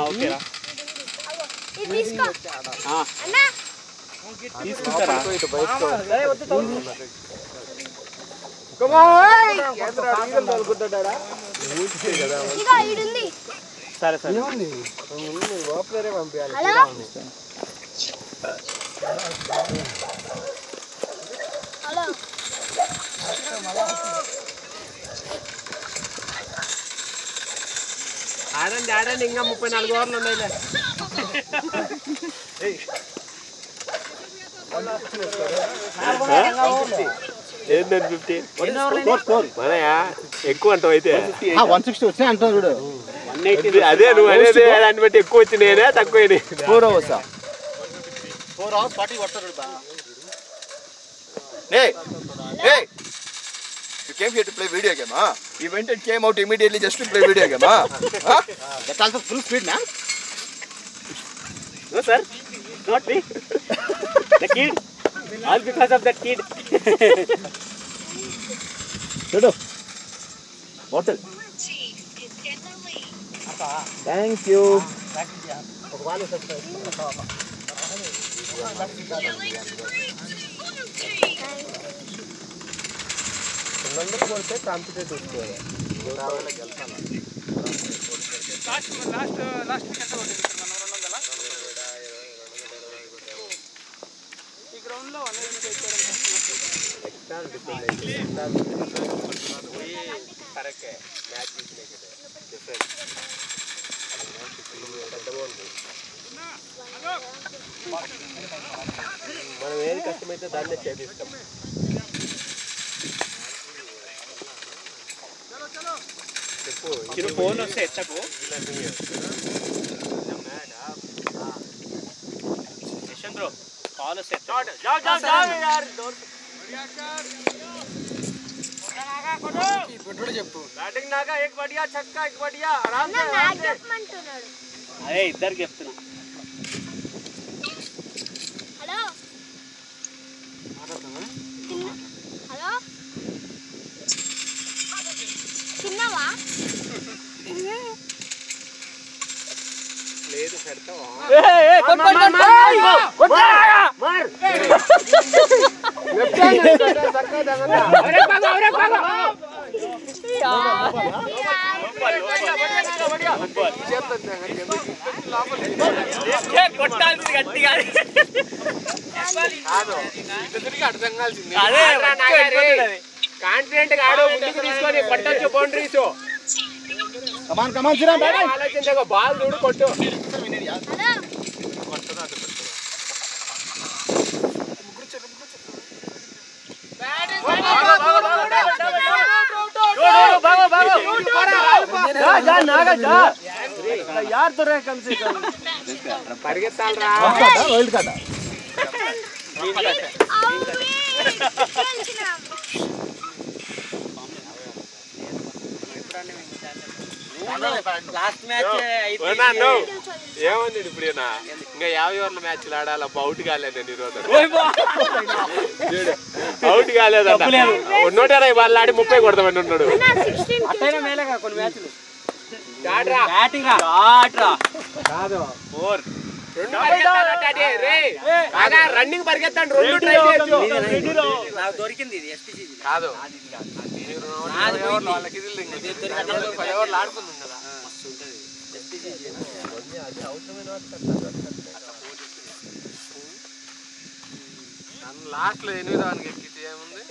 ఓకేరా తీసుకుంటారా సరే సరే ఆడండి ఆడండి ఇంకా 34 ఓవర్లు ఉన్నాయిలే ఎక్కువ అంటావు అయితే 160 వచ్చినాయి అంటావు చూడు అదే నువ్వు అనేది దాన్ని బట్టి ఎక్కువ వచ్చినాయినా తక్కువ 4 hours 4 hours 40 కొడతారు You came here to play video game, huh? You went and came out immediately just to play video game, huh? That's also full speed, man. No, sir. Not me. The kid. All because of that kid. Chudu. Bottle. Thank you. అందరూ కొడితే competitive వస్తుంది ఈ గ్రౌండ్లో కరెక్టే match different మనం ఏది కష్టమైతే దాన్నే చేపిస్తాం ఫోన్ వస్తే ఎత్తకు यशवंत ब्रो कॉल से जाओ जाओ जाओ यार डोर बैटिंग नागा एक बढ़िया छक्का एक बढ़िया आराम से अरे इधर చెప్తున్నా हेलो हेलो చిన్నవా లేదు పెడతావా మార్ లెఫ్ట్ హ్యాండ్ సర్కా దగన అరే పాగో बढ़िया కొట్టాల్సింది గట్టిగా కాదు ఇద్దరికి అర్థం కాల్సింది అదే కాన్ఫిడెంట్ గా ఆడో ముందుకు తీసుకొని కొట్టొచ్చు బౌండరీస్ కమాన్ కమాన్ సిరా బ్యాటింగ్ ఆలోచించగా బాల్ చూడు కొట్టు यार तो रहे कम से कम పరిగెత్తాలరా వైల్డ్ కార్డ్ లాస్ట్ మ్యాచ్ ఏముంది ఇప్పుడు ఇంకా 50 ఓవర్ల మ్యాచ్లు ఆడాలి అవుట్ కాలేదు నేను ఈరోజు అవుట్ కాలేదట 120 బాల్ ఆడి 30 కొడతామని ఉన్నాడు రన్నింగ్ పరిగెత్తండి 2 ట్రై చేయొచ్చు దొరికింది కాదు వాళ్ళకి 10 ఓవర్లు ఆడుకుందాం కదా లాస్ట్ లో 8వ దానికి ఎక్కితే ఏముంది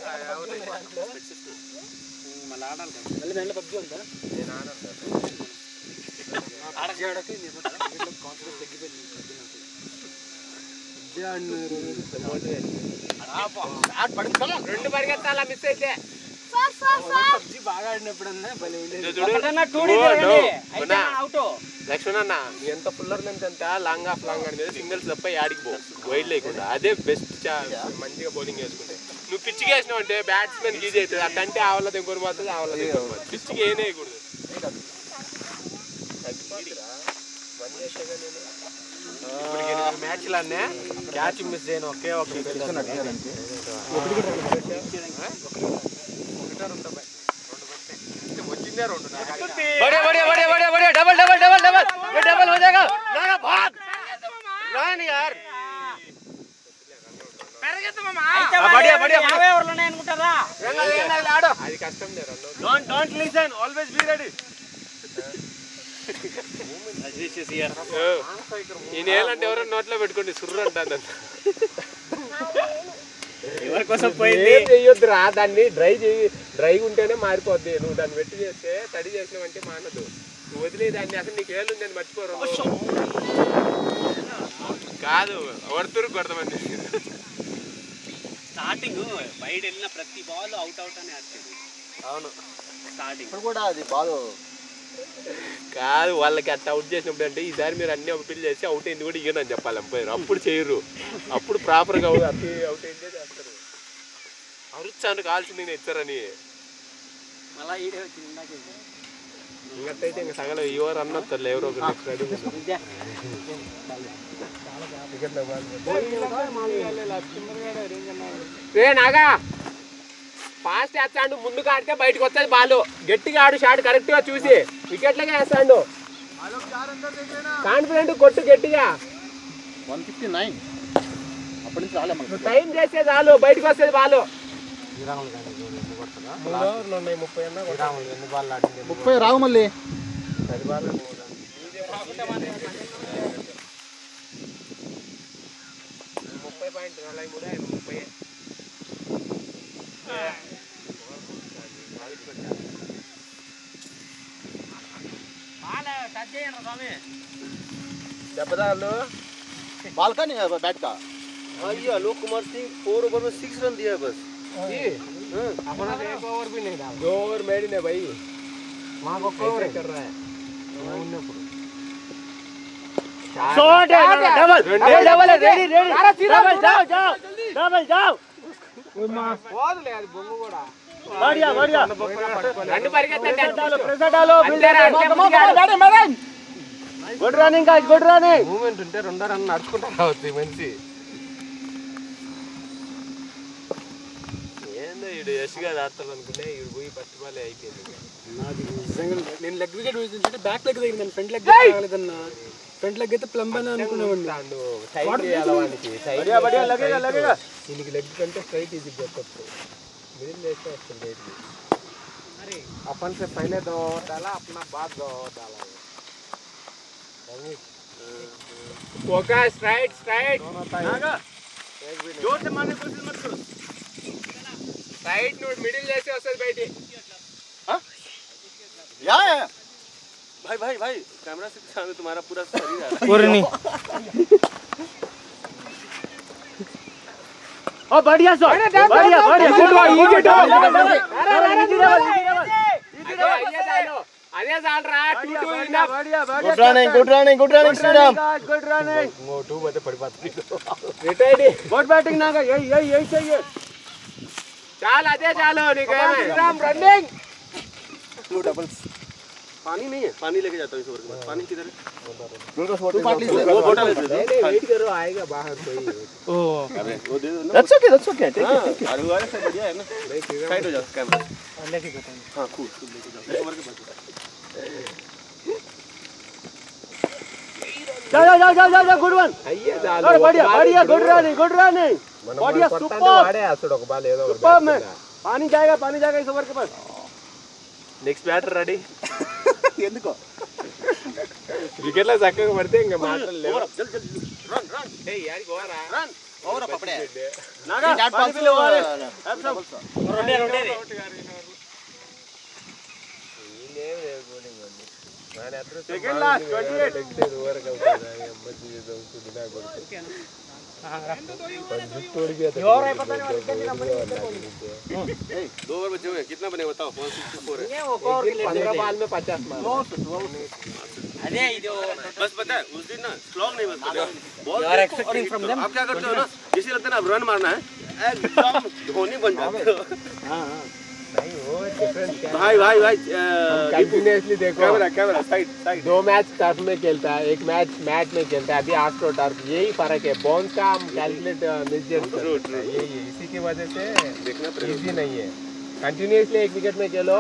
మళ్ళీ ఆడాలి మళ్ళీ పబ్జి ఉందా నేను ఆడకి కాన్ఫిడెన్స్ తగ్గిపోయింది 2 పరిగెత్తాలా మిస్ అయితే పబ్జి బాగా ఆడినప్పుడన్నా లక్ష్మణ్ అన్న ఎంత ఫుల్లర్ లెంత్ ఎంత లాంగ్ ఆఫ్ లాంగ్ అని సింగిల్స్ తప్ప యాడికి పో వైడ్ లేకుండా అదే బెస్ట్ మంచిగా బౌలింగ్ వేసుకుంటే నువ్వు పిచ్చికి వేసినావు అంటే బ్యాట్స్మెన్ ఈజీ అవుతుంది అట్టంటే ఆవల దగ్గర పోతుంది ఆవల దగ్గర పోతుంది పిచ్చికి ఏనేయకూడదు మ్యాచ్లు అన్నీ క్యాచ్ మిస్ చేయను ఒకే ఒక వచ్చిందే 2 డబల్ డబల్ డబల్ డబల్ కష్టం లే run Don't listen. Always be ready. ఈ నేలంటే ఎవరైనా నోట్లో పెట్టుకోండి సుర్రు అంటాను ఎవరి కోసం పోయింది? ఏం చెయ్యొద్దురా దాన్ని డ్రై ఉంటేనే మారిపోద్ది నువ్వు దాన్ని వెట్టి చేస్తే తడి చేసినావంటే మానదు నువ్వు వదిలే దాన్ని అసలు నీకు ఏళ్ళు అని మర్చిపోరు కాదు ఎవరితూరు కొడతామండి స్టార్టింగ్ బయట వెళ్ళిన ప్రతి బాల్ అవుట్ అని ఆడుతుంది. అవును. స్టార్టింగ్ ఇప్పుడు కూడా అది బాల్ కాదు వాళ్ళకి అట్లా అవుట్ చేసినప్పుడు అంటే ఈసారి మీరు అన్ని అప్పీల్ చేసి అవుట్ అయింది కూడా ఇయ్యను అని చెప్పాలి అంపైర్ అప్పుడు చేయరు అప్పుడు ప్రాపర్గా అవుట్ అయిందే చేస్తారు అరుచాను కావాల్సింది నేను ఇచ్చారని మళ్ళీ ఈడే వచ్చింది ఇందాక ఇంకట్టయితే ఇంకా సగం ఎవరు అన్నట్టు ఎవరో నాగా ఫాస్ట్ వేస్తాడు ముందుకు ఆడితే బయటకు వస్తుంది బాల్ గట్టిగా ఆడు షాట్ కరెక్ట్ గా చూసి వికెట్లకే వేస్తాడు కాన్ఫిడెంట్ కొట్టు గట్టిగా 159. అప్పటి నుంచి రాలే మనకు. టైం చేస్తే చాలు బయటకు వస్తుంది బాల్ 30 రావు మళ్ళీ. 30.43 दबदालो बाल का नहीं है बैट का ये आलोक कुमार सिंह 4 ओवर में 6 रन दिया बस। अपना तो एक ओवर भी नहीं डाला 2 ओवर मेड ने भाई वहां को कवर कर रहा है शॉट है डबल रेडी डबल जाओ बहुत ले यार बंगू కూడా बढ़िया రెండు పరిగెత్తండి प्रेशर डालो मैदान good running guys good running moment ఉంటే రెండో రన్ నడుచుకుంటా రావచ్చు ఈ మనిషి ఏందో ఈడు యష్గా ఆడతాడు అనుకునే ఈడు పోయి ఫస్ట్ బాల్ అయిపోయింది నాది నిజంగా నేను లెగ్ వికెట్ వేసింటే బ్యాక్ లెగ్ తగిలింది ఫ్రంట్ లెగ్ తగలేదన్నా ఫ్రంట్ లెగ్ అయితే ప్లంబ్ అని అనుకునేవాడిని సైడ్ చేయాలి వానికి సైడ్ बढ़िया लगेगा దీనికి లెగ్ కంటే స్ట్రైట్ ఈజీ కొట్టచ్చు मिडिल लेके वस्तुंది ఇది अरे अपन से पहले दो डाला अपना बाद दो डाला फोकस राइट नागा जोर से मारने की कोशिश मत करो राइट नोट मिडिल जैसे वस्तु बैठी हां या भाई कैमरा से सामने तुम्हारा पूरा शरीर आ रहा है पूरा नहीं ओ बढ़िया शॉट बढ़िया गुड वन विकेट अरे जाल रहा 2-2 enough good running Shriram good running वो 2 बजे पड़पाती रिटायर्ड गुड बैटिंग नागा यही चाहिए चाल अजय चालो निके श्रीराम रनिंग 2 डबल्स पानी नहीं है पानी लेके जाता हूं इस ओवर में पानी किधर है तू पार्टी वो बोतल ले दे नहीं वेट करो आएगा बाहर कोई ओ अरे वो दे दो ना दैट्स ओके टेक इट अरे वाले से बढ़िया है ना साइड हो जाओ कैमरा लेके जाता हूं हां खूब लेके जाओ इस ओवर के बाद जा गुड वन అయ్యే చాలు अरे बढ़िया गुड रनिंग बढ़िया सुपर వాడే అసలు ఒక బాల్ ఏదో सुपर में पानी जाएगा इस ओवर के बाद నెక్స్ట్ బ్యాటర్ రెడీ ఎందుకో వికెట్ల చక్కగా పడితే ఇంకా మాటలు లేవు जल्दी रन ఏయ్ యాడికి పోరా रन ఓవర్ పపడే नागा कैट पानी पास पी लो ओवर रोटे सेकंड लास्ट 28 दो ओवर बचे हुए हैं कितना बने बताओ 164 है 15 बाल में 50 मार अरे इधर बस पता है उस दिन ना स्लॉग नहीं बस ball You are expecting from them? आप क्या करते हो ना जैसे लगता है ना अब रन मारना है एकदम धोनी बन जाते हो नहीं वो डिफरेंस क्या भाई कंटिन्यूअसली देखो कैमरा साइड 2 मैच टर्फ में खेलता है 1 मैच में खेलता है अभी आस्ट्रो टर्फ यही फर्क है बाउंस का हम कैलकुलेट मिसजज करते हैं यही इसी की वजह से देखना इजी नहीं है कंटिन्यूअसली 1 विकेट में खेलो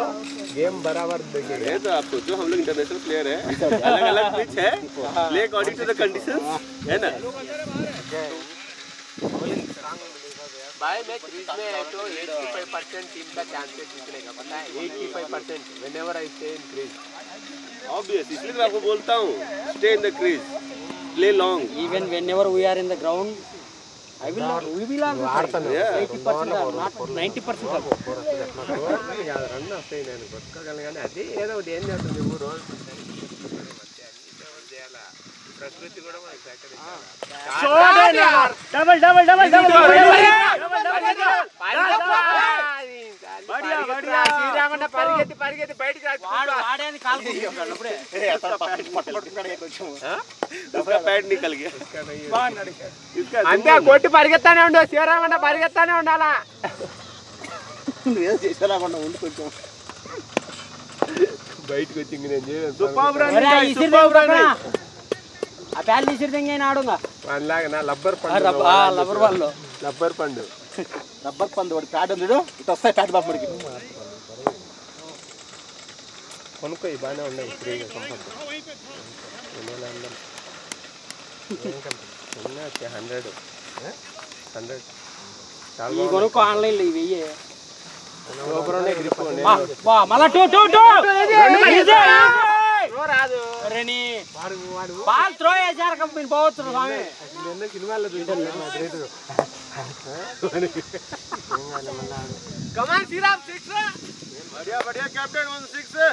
गेम बराबर देखेगा ये तो आप सोचो हम लोग इंटरनेशनल प्लेयर है अलग पिच है play according to the conditions है ना भाई मैं क्रीज में है तो 85% टीम का चांसेस जीतने का पता है 85% whenever I stay in crease obvious इसलिए मैं आपको बोलता हूँ stay in the crease play long Even whenever we are in the ground, we will also try. 80% or not 90% కాదు. రన్ వస్తాయి నేను కొట్టుకోగలను కానీ అది ఏదో ఒకటి ఏం చేస్తుంది నువ్వు రోజు చేయాలా ప్రకృతి కూడా మనకు పరిగెత్తి పరిగెత్తి బయటికి వాడేది కాలుకుంటున్నాడు అప్పుడే. पैड निकल गया అంతే కొట్టి పరిగెత్తానే ఉండు శ్రీరామన్న పరిగెత్తానే ఉండాలా బయటకు వచ్చి నేను ఒరే, ఆ ఇసిరి పక్కన ఆ ప్యాల్ తీసిరి తెంగైనా ఆడుగా అలాగే నా లబ్బర్ పండు లబ్బర్ వాళ్ళు లబ్బర్ పండు రబ్బర్ పండు వాడి ప్యాడ్ ఉంది ఇటు వస్తాయి ప్యాడ్ బాబుడికి కొనుక్కో బాగానే ఉన్నాయి ఫ్రీగా కంఫర్ట్ 100 ఈ కొనుక్కో ఆన్లైన్లో ఇవి వెయ్యి గ్రిప్ మళ్ళా టూ రాదు బాల్ త్రో చేశారు కంపెనీ పోవచ్చు స్వామి సినిమాల్లో చూసాను కమాన్ శ్రీరామ్ 6 बढ़िया बढ़िया कैप्टन 16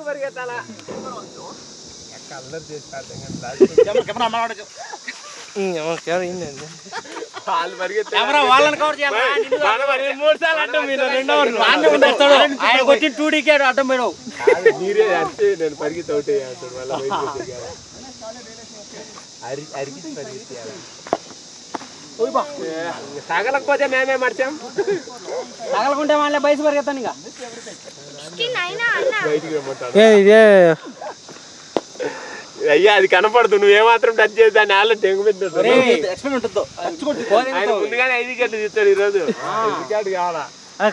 పరిగెత్తాలా కలర్ చేసి వాళ్ళని కవర్ చేయాలి ఆయన వచ్చి 2Dకి అడ్డం పోయినావు మీరే అంటే నేను పరిగెత్తి అవుట్ అయ్యాను అరిగి పరిగెత్తాలి తగలకపోతే మేమే మర్చాం తగలకుంటే మళ్ళీ బయట పరిగెత్తాను ఇంకా బయటికి అయ్యా అది కనపడదు నువ్వేమాత్రం టచ్ చేసి దాన్ని ఆలో తెంగు ముందుగానే 5 వికెట్లు తీస్తాడు ఈరోజు వికెట్ కావాలా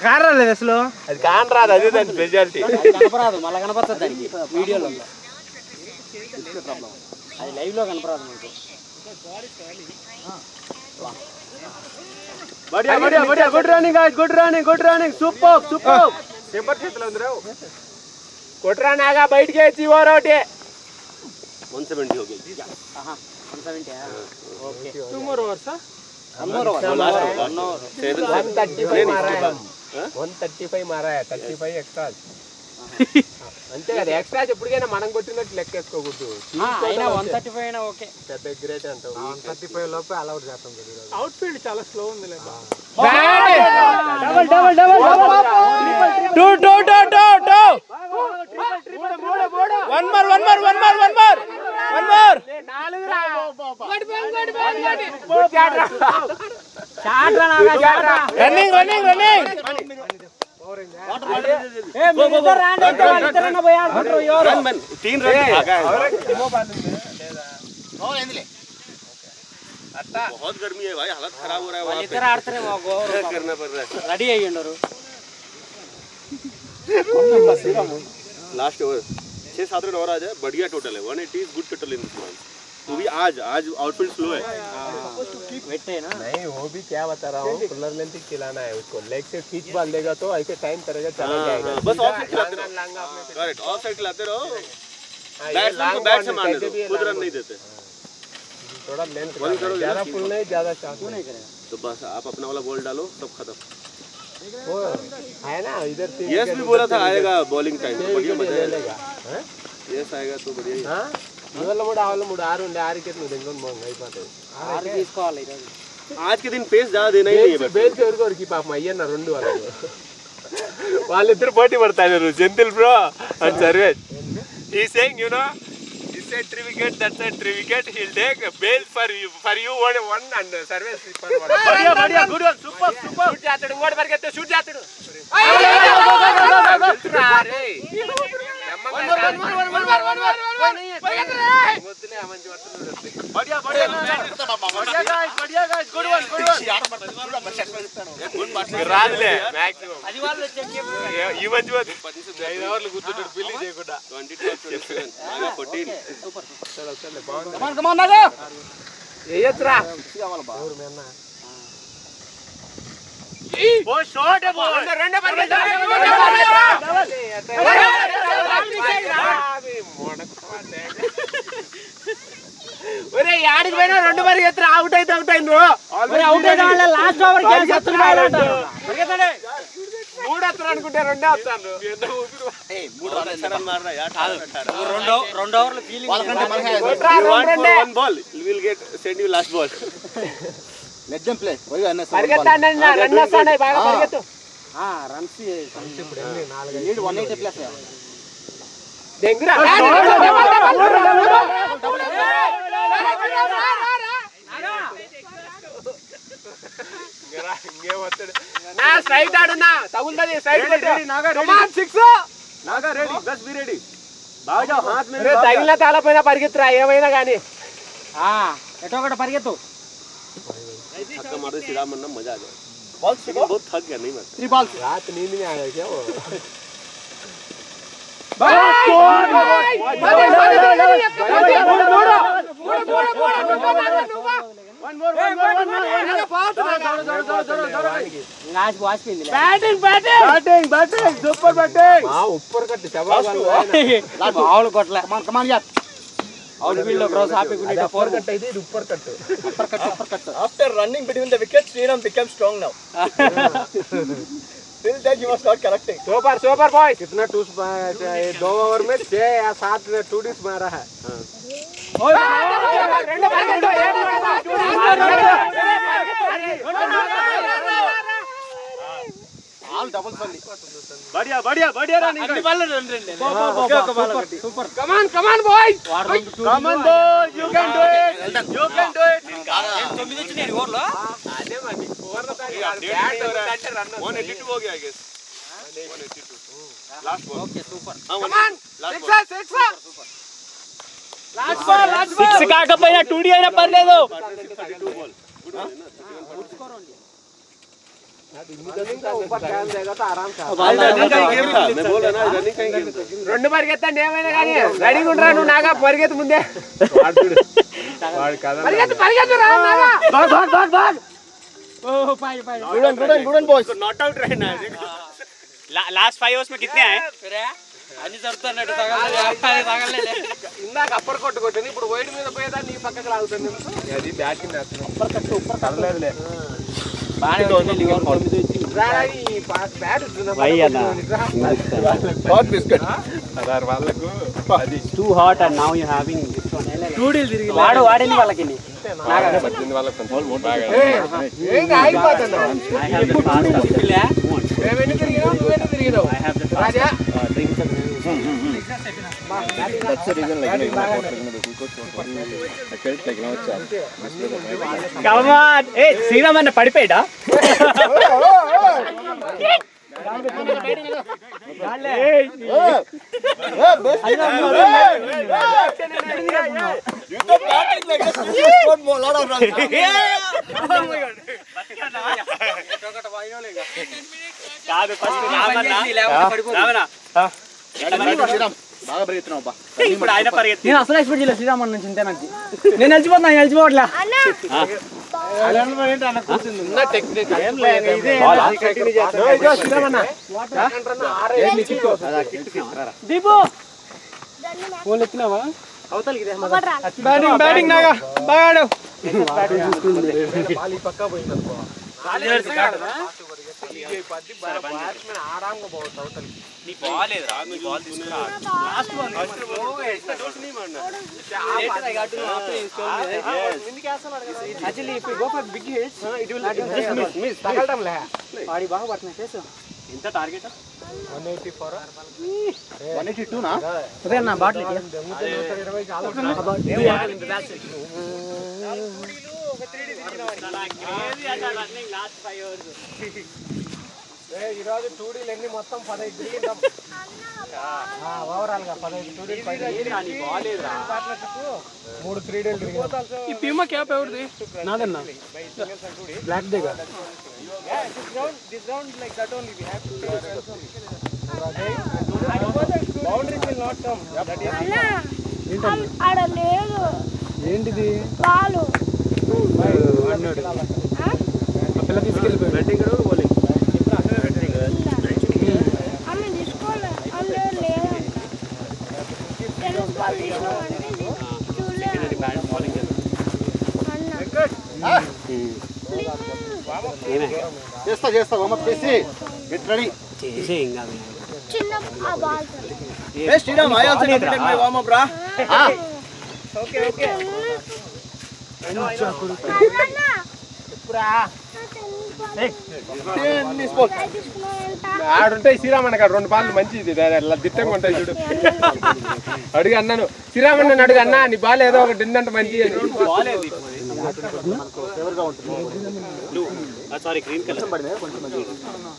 కారాలేదు అసలు అది కానరాదు అదే దాని స్పెషాలిటీ కనపరాదు మళ్ళీ కనపడుతుంది దానికి వీడియోలో అది లైవ్ లో కనపరాదు మీకు बढ़िया बढ़िया बढ़िया good running guys good running super paper చేతిలో ఉంది రావు కొట్రా నాగా బయటికి వచ్చి ఓవర్ అవుట్ 170 हो गई 170 ఓకే 2 more overs 135 మారా 35 ఎక్స్ట్రా అంతే కదా ఎక్స్ట్రా ఎప్పటికైనా మనం కొట్టినట్టు లెక్కేసుకోకూడదు అయినా 135 అయినా ఓకే పెద్ద గ్రేట్ అంటావు 135 లోపే అలౌట్ చేస్తాం అవుట్ ఫీల్డ్ చాలా స్లో ఉంది రన్నింగ్ तीन रन बहुत गर्मी है भाई हालत खराब हो रहा है వాళ్ళిద్దరు ఆడుతారేమో करना पड़ रहा है రెడీ అయ్యి ఉండరు लास्ट ओवर 6-7 रन और आ जाए बढ़िया टोटल है 180 is good total in this match तो भी आज आउटफील्ड स्लो है పెట్టేనా नहीं वो भी क्या बता रहा हूँ कूलर लेंथ खिलाना है उसको लेग से पिच बाल देगा तो ऐसे टाइम करेगा चला जाएगा बस ऑफ साइड खिलाते रहो करेक्ट ऑफ साइड खिलाते रहो बैट्समैन को बैट से मारने दो खुद रन नहीं देते थोड़ा लेंथ ज्यादा फुल नहीं ज्यादा शॉट नहीं तो बस आप अपना वाला बॉल डालो सब खत्म वो है ना इधर से यस भी बोला था आएगा बॉलिंग टाइम बढ़िया मजा लेगा आएगा यस आएगा तो बढ़िया ही हाँ ఇవాళ కూడా ఆవులు 6 ఉండే 6 కి నువ్వు దెంగొని మోంగ అయిపోతాయి 6 తీసుకోవాలి ఈరోజు आज के दिन पेस ज्यादा देना ही नहीं है బేల్స్ ఎవరికి పాపం అయ్యన్న 2 వాళ్ళిద్దరు పోటీ పడతారు జంతిల్ బ్రో అండ్ సర్వేజ్ ఈ సేయింగ్ యు నో ఈ entry wicket, that's entry wicket. He'll take a bail for you one and service for one. बढ़िया good one super Shoot చేస్తాడు ఇంకోటి పరిగెత్తే షూట్ చేస్తాడు. बढ़िया guys good one రాదులే మాక్సిమం ఈ మంచి 5 అవర్లు కూర్చుంటాడు పిల్లి చేయకుండా 14 కమాన్ నాగా ఏయత్రా वो शॉट है बॉल రెండో పరిగెత్తా ఒరే యాడికి పోయినా రెండు పరిగెత్తా అవుట్ అయితే నువ్వు అవుట్ అయిన వాళ్ళ లాస్ట్ ఓవర్ కి పరిగెత్తండి మూడు వస్తాను అనుకుంటే రెండే వస్తాను रन मार रहा यार రెండు ఓవర్లు feeling one ball will get send you last ball let them play పరిగెత్తండి రెండు వస్తాయి బాగా పరిగెత్తు రన్స్ ఇప్పుడు ఎన్ని 4 180 ప్లస్ దెంగురా నా స్ట్రైట్ ఆడునా తగులుతది స్ట్రైట్ కొట్టు కమాన్ 6 नागा रेडी बस बी रेडी भाग जाओ हाथ में रे తగిలిన తాళపైన పరిగెత్తురా ఏమైనా గానీ ఎటో ఒకటి పరిగెత్తు छक्का मार दे सीधा मरना मजा आ जाए बॉल से बहुत थक गया नहीं मत 3 balls रात नींद में आया क्या वो बैटिंग सुपर बैटिंग ऊपर कट शबाश ఆవులు కొట్టలే కమాన్ యార్ అవుట్ ఫీల్డ్ లో cross happy good four cut ఇది ऊपर cut after running between the wickets Sriram became strong now till that he was not correcting super boy कितना टूस 2 ओवर में 6 या 7 टू डिस मारा है all doubles only बढ़िया running అన్ని బాల్ రెండు super come on boy come on boy you can do it 9 వచ్చినాయి ఓవర్లో అదే మరి 4 లో బ్యాట్ అంటే రన్ 182 हो गया I guess 182 last ball okay super come on 6 6 కాకపోయినా 2D అయినా పర్లేదు 32 बॉल गुड वन है ना ऊपर ध्यान देगा तो आराम से रनिंग का गेम था मैं बोल रहा ना रनिंग का गेम था రెండు పరిగెత్తండి ఏమైనా కానీ రెడీగా ఉండరా నువ్వు నాగా పరిగెత్తు ముందే పరిగెత్తు రా నాగా भाग ఓ పాయ్ good one boys तो नॉट आउट रहना है लास्ट 5 ओवर्स में कितने आए అన్ని జరుగుతున్నట్టు తగలలే ఇందాక అప్పర్ కొట్టుని ఇప్పుడు వైడ్ మీద పోయేదా నీ పక్కకి లాగుతుంది అది బ్యాటింగ్ పర్లేదులే బానే బ్యాట్ hot biscuit వాళ్ళకు అది too hot and now you having this one 2 deal తిరిగి వాడిని వాళ్ళకి ఏం ఆగిపోతుంది ఐ హావ్ ద ఫాస్ట్ నువ్వేనా తిరిగినావు రాజా that's the reason like I felt like now come on ఏ శ్రీరామ్ అన్న పడిపోయాడా you the batting like this you scored more lot of runs కాదు ఫస్ట్ రావనా Sriram బాగా పరిగెత్తున్నావు బా ఇప్పుడు ఆయన పరిగెత్తి నేను అసలు ఎక్స్పెక్ట్ చేయలేదు శ్రీరామ్ అన్న నుంచి ఇంతే నాకు నేను వెళ్ళిపోవట్లా ఉన్న టెక్నిక్ దీపు ఫోన్ ఎత్తినావా అవతలికి బ్యాటింగ్ నాగా బాగా ఆడావు పక్కా పోయింది అనుకో ఆరాంగా పోవచ్చు అవతలికి నీ బాల్ ఏదిరా నీ బాల్ తీసుకురా last one actually if you go for big hits it will just miss తగలడం లే వాడి బాగా పడుతున్నాయి చేసు ఎంత టార్గెట్ 182 నా అదే అన్న బాటిల్ ఈరోజు 2Dలు ఎన్ని మొత్తం 15 ఓవరాల్ గా 15 2Dలు 3 3Dలు ఈ పీమా క్యాప్ ఎవరిది నాదన్నా black దేగా this round like that only we have to boundaries will not come that is ఆడ లేదు ఏంటిది వాళ్ళు అన్నాడు ఆ పిల్ల తీసుకెళ్ళిపోయాడు बैटिंग करो बॉलिंग అన్న తీసుకోలే అందులో లేదంట టెన్నిస్ బాల్ తీసుకోమంటే చూడలేదు చేస్తా వార్మప్ చేసి గెట్ రెడీ చేసే ఇంకా చిన్న ఆ బాల్ ఏ Sriram I also completed my warmup రా okay టెన్నిస్ బాల్ ఆడుంటాయి శ్రీరామన్న కాదు 2 బాల్ మంచిది దిట్టంగా ఉంటాయి చూడు అడుగు అన్నాను శ్రీరామన్న అడుగు అన్నా నీ బాల్ ఏదో ఒకటి ఉందంటే మంచి sorry green colour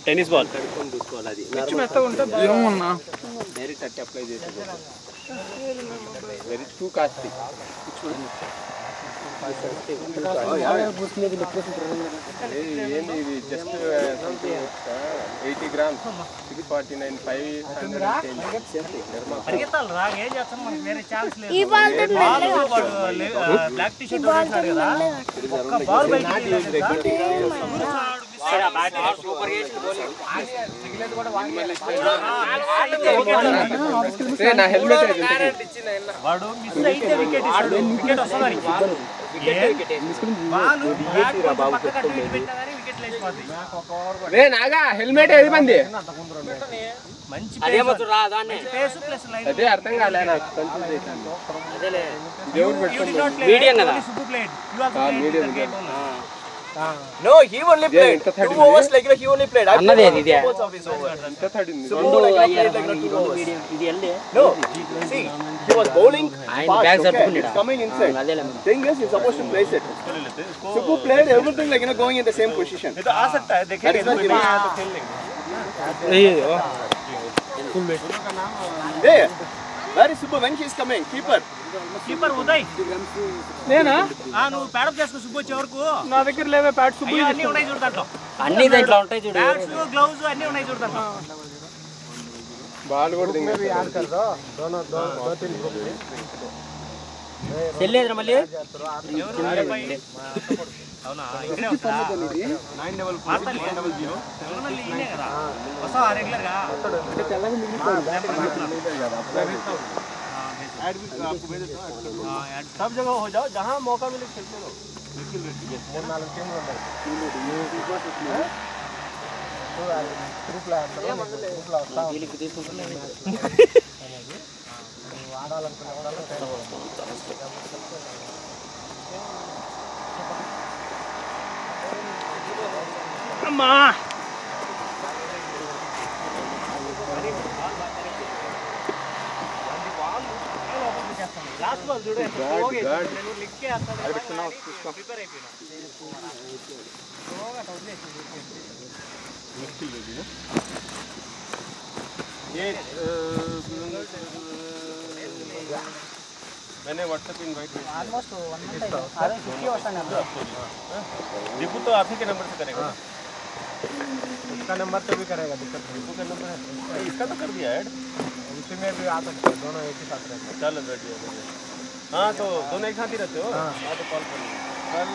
tennis ball చూసుకోవాలి అది ఏమన్నా డైరెక్ట్ అట్టి అప్లై చేసి వెరీ టూ కాస్ట్లీ ఏంది ఇది జస్ట్ 80 grams 649 ఈ బాల్ బ్లాక్ టీ షర్ట్ వేసినాడు కదా ఒక్క బాల్ బయటికి నా హెల్మెట్ వాడు మిస్ అయితే వికెట్ ఇస్తాడు వికెట్ వస్తుంది బాల్ బ్యాట్ పక్కకు అటు ఇటు పెట్టినా కానీ వికెట్ లేచిపోతాయి రే నాగా హెల్మెట్ ఏది మంది మంచి అదేమో రా దాన్ని పేస్ ప్లస్ లైన్ అదే అర్థం కాలే నాకు కన్ఫ్యూజ్ అవుతాను అదేలే దేవుడు పెట్టుకున్నాడు మీడియం కదా Subbu played you also medium No, he only played 2 overs like he only played. I అన్నదే ఇది ఎంత థర్డింది Subbu like I played like 2 overs. ఇది ఎల్డే No, see, he was bowling ఆయన fast, back okay? జరుపుకున్నాడు It's coming inside. అదేలే Thing is, he's supposed to place it. Subbu played everything like going in the same position. ये तो आ सकता है That is why he was. Hey, where is Subbu when he is coming? Keeper. Keeper Uday నేనా నువ్వు ప్యాడప్ చేసుకో సుబ్బు వచ్చే వరకు నా దగ్గర లేవే ప్యాడ్ సుబ్బు అన్నీ ఉన్నాయి చూడు దాంట్లో అన్ని దాంట్లో ఉంటాయి చూడు బ్యాట్స్ గ్లౌస్ అన్నీ ఉన్నాయి చూడు దాంట్లో బాల్ కూడా దింగదు చెల్లేదురా మళ్ళీ అవునా ఇక్కడే వస్తా 900 ఈయనే కదా వస్తావా రెగ్యులర్ గా सब जगह हो जाओ जहाँ मौका मिले खेलते रहो बिल्कुल 3-4 टीम వీళ్ళకి తీసుకుంటున్నాను అమ్మా लास्ट बॉल जुड़े हो गए నేను లిక్ కే అతను ప్రిపేర్ అయిపోయినా होगा तो मुश्किल है ये मैंने व्हाट्सएप इनवाइट ఆల్మోస్ట్ 1 మంత్ అరే 50 వస్తాను दीपू तो आप ही के नंबर से करेगा उसका नंबर से भी करेगा दिक्कत नहीं दीपू का नंबर है इसका तो कर दिया ऐड उसी में भी आ सकते हैं दोनों एक ही साथ रहते हैं चलो रेडी हो गए हाँ तो दोनों एक साथ ही रहते हो हाँ तो कॉल कर कल